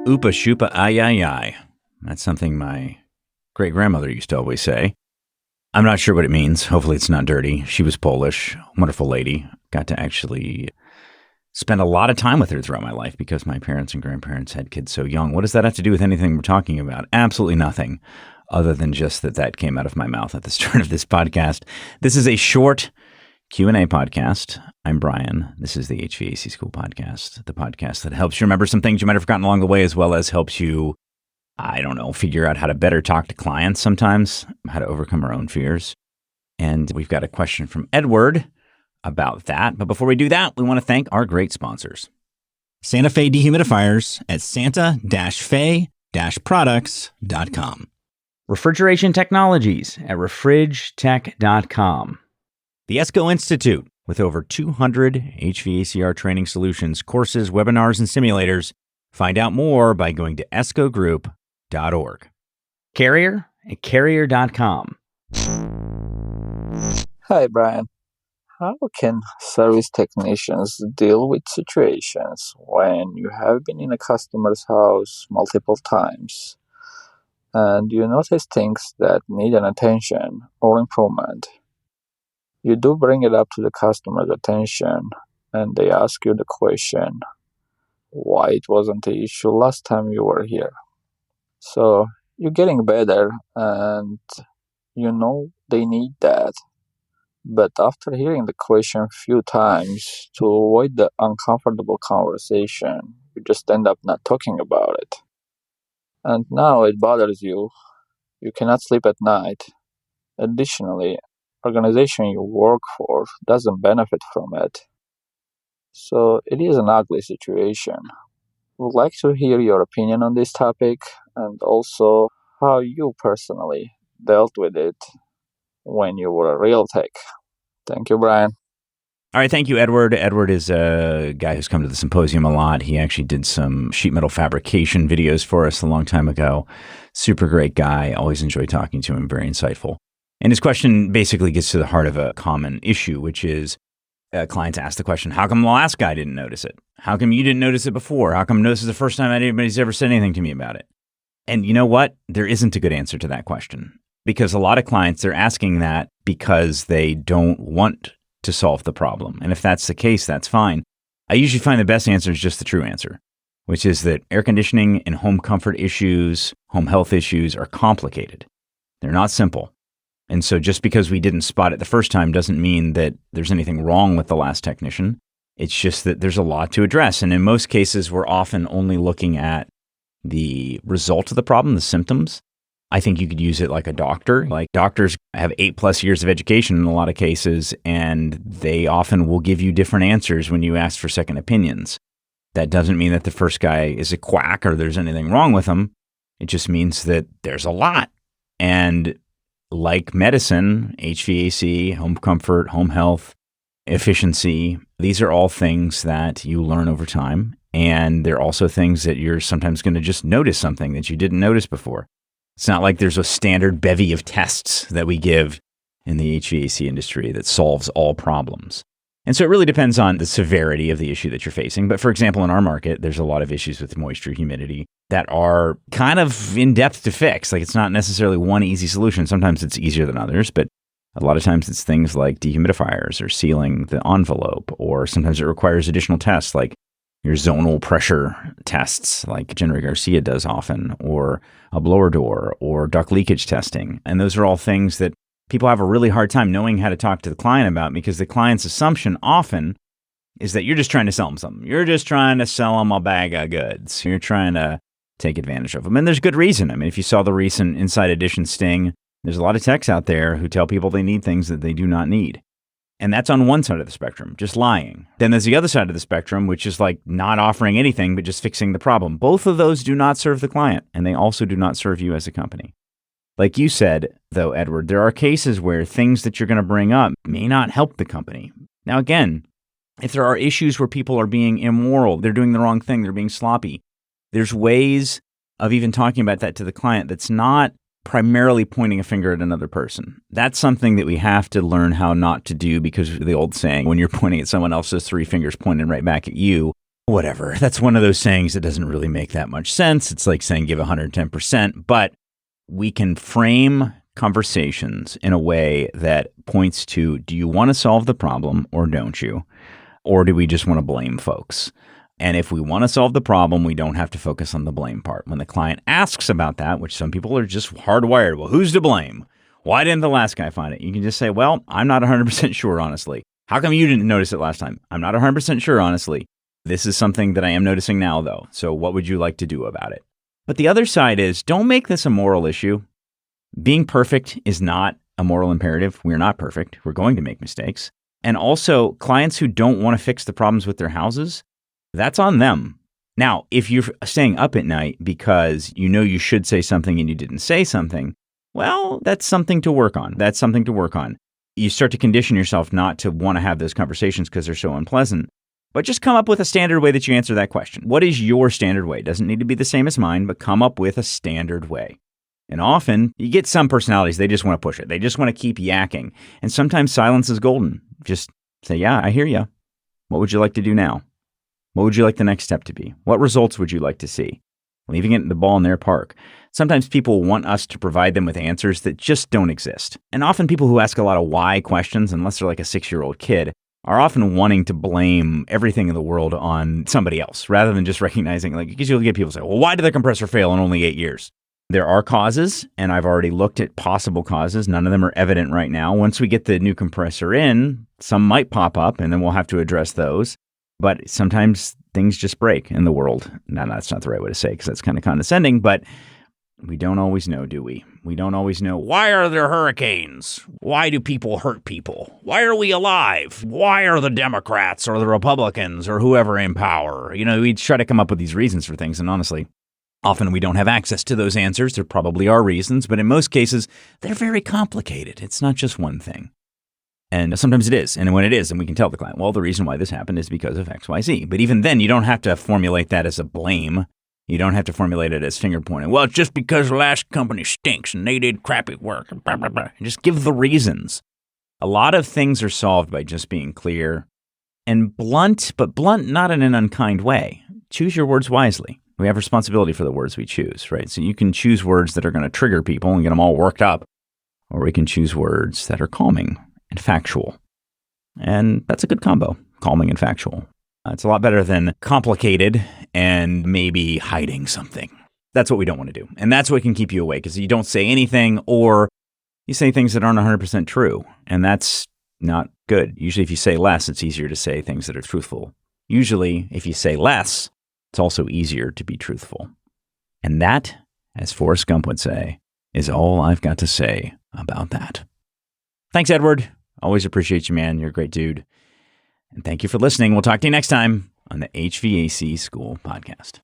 Oopa shoopa ay ay ay. That's something my great-grandmother used to always say. I'm not sure what it means. Hopefully it's not dirty. She was Polish, wonderful lady. Got to actually spend a lot of time with her throughout my life because my parents and grandparents had kids so young. What does that have to do with anything we're talking about? Absolutely nothing, other than just that came out of my mouth at the start of this podcast. This is a short Q&A podcast. I'm Brian. This is the HVAC School Podcast, the podcast that helps you remember some things you might have forgotten along the way, as well as helps you, figure out how to better talk to clients sometimes, how to overcome our own fears. And we've got a question from Edward about that. But before we do that, we want to thank our great sponsors. Santa Fe Dehumidifiers at santa-fe-products.com. Refrigeration Technologies at refridgetech.com. The ESCO Institute, with over 200 HVACR training solutions, courses, webinars, and simulators. Find out more by going to escogroup.org. Carrier at carrier.com. Hi, Brian. How can service technicians deal with situations when you have been in a customer's house multiple times and you notice things that need an attention or improvement? You do bring it up to the customer's attention and they ask you the question, why it wasn't the issue last time you were here. So you're getting better and you know they need that. But after hearing the question a few times, to avoid the uncomfortable conversation, you just end up not talking about it. And now it bothers you. You cannot sleep at night. Additionally, organization you work for doesn't benefit from it. So it is an ugly situation. Would like to hear your opinion on this topic and also how you personally dealt with it when you were a real tech. Thank you, Brian. All right, thank you, Edward. Edward is a guy who's come to the symposium a lot. He actually did some sheet metal fabrication videos for us a long time ago. Super great guy. Always enjoy talking to him. Very insightful. And his question basically gets to the heart of a common issue, which is clients ask the question, how come the last guy didn't notice it? How come you didn't notice it before? How come this is the first time anybody's ever said anything to me about it? And you know what? There isn't a good answer to that question, because a lot of clients, they're asking that because they don't want to solve the problem. And if that's the case, that's fine. I usually find the best answer is just the true answer, which is that air conditioning and home comfort issues, home health issues are complicated. They're not simple. And so just because we didn't spot it the first time doesn't mean that there's anything wrong with the last technician. It's just that there's a lot to address. And in most cases, we're often only looking at the result of the problem, the symptoms. I think you could use it like a doctor. Like doctors have 8+ years of education in a lot of cases, and they often will give you different answers when you ask for second opinions. That doesn't mean that the first guy is a quack or there's anything wrong with him. It just means that there's a lot. And like medicine, HVAC, home comfort, home health, efficiency, these are all things that you learn over time. And they're also things that you're sometimes going to just notice something that you didn't notice before. It's not like there's a standard bevy of tests that we give in the HVAC industry that solves all problems. And so it really depends on the severity of the issue that you're facing. But for example, in our market, there's a lot of issues with moisture, humidity that are kind of in-depth to fix. Like it's not necessarily one easy solution. Sometimes it's easier than others, but a lot of times it's things like dehumidifiers or sealing the envelope, or sometimes it requires additional tests like your zonal pressure tests like Jenry Garcia does often, or a blower door, or duct leakage testing. And those are all things that people have a really hard time knowing how to talk to the client about, because the client's assumption often is that you're just trying to sell them something. You're just trying to sell them a bag of goods. You're trying to take advantage of them. And there's good reason. I mean, if you saw the recent Inside Edition sting, there's a lot of techs out there who tell people they need things that they do not need. And that's on one side of the spectrum, just lying. Then there's the other side of the spectrum, which is like not offering anything, but just fixing the problem. Both of those do not serve the client, and they also do not serve you as a company. Like you said, though, Edward, there are cases where things that you're going to bring up may not help the company. Now, again, if there are issues where people are being immoral, they're doing the wrong thing, they're being sloppy, there's ways of even talking about that to the client that's not primarily pointing a finger at another person. That's something that we have to learn how not to do, because of the old saying, when you're pointing at someone else, there's 3 fingers pointed right back at you. whatever. That's one of those sayings that doesn't really make that much sense. It's like saying give 110%, but we can frame conversations in a way that points to, do you want to solve the problem or don't you? Or do we just want to blame folks? And if we want to solve the problem, we don't have to focus on the blame part. When the client asks about that, which some people are just hardwired, well, who's to blame? Why didn't the last guy find it? You can just say, well, I'm not 100% sure, honestly. How come you didn't notice it last time? I'm not 100% sure, honestly. This is something that I am noticing now, though. So what would you like to do about it? But the other side is, don't make this a moral issue. Being perfect is not a moral imperative. We're not perfect. We're going to make mistakes. And also, clients who don't want to fix the problems with their houses, that's on them. Now, if you're staying up at night because you know you should say something and you didn't say something, well, that's something to work on. That's something to work on. You start to condition yourself not to want to have those conversations because they're so unpleasant. But just come up with a standard way that you answer that question. What is your standard way? It doesn't need to be the same as mine, but come up with a standard way. And often, you get some personalities, they just want to push it. They just want to keep yakking. And sometimes silence is golden. Just say, yeah, I hear you. What would you like to do now? What would you like the next step to be? What results would you like to see? Leaving it the ball in their park. Sometimes people want us to provide them with answers that just don't exist. And often people who ask a lot of why questions, unless they're like a 6-year-old kid, are often wanting to blame everything in the world on somebody else, rather than just recognizing, like, because you'll get people say, well, why did the compressor fail in only 8 years? There are causes, and I've already looked at possible causes. None of them are evident right now. Once we get the new compressor in, some might pop up, and then we'll have to address those. But sometimes things just break in the world. Now, that's not the right way to say it because that's kind of condescending, but we don't always know, do we? We don't always know. Why are there hurricanes? Why do people hurt people? Why are we alive? Why are the Democrats or the Republicans or whoever in power? You know, we try to come up with these reasons for things, and honestly, often we don't have access to those answers. There probably are reasons, but in most cases, they're very complicated. It's not just one thing. And sometimes it is. And when it is, and we can tell the client, well, the reason why this happened is because of X, Y, Z. But even then, you don't have to formulate that as a blame. You don't have to formulate it as finger pointing. Well, it's just because the last company stinks and they did crappy work. Blah, blah, blah. Just give the reasons. A lot of things are solved by just being clear and blunt, but blunt not in an unkind way. Choose your words wisely. We have responsibility for the words we choose, right? So you can choose words that are going to trigger people and get them all worked up, or we can choose words that are calming and factual. And that's a good combo, calming and factual. It's a lot better than complicated and maybe hiding something. That's what we don't want to do. And that's what can keep you awake, is you don't say anything, or you say things that aren't 100% true. And that's not good. Usually if you say less, it's easier to say things that are truthful. Usually if you say less, it's also easier to be truthful. And that, as Forrest Gump would say, is all I've got to say about that. Thanks, Edward. Always appreciate you, man. You're a great dude. And thank you for listening. We'll talk to you next time on the HVAC School Podcast.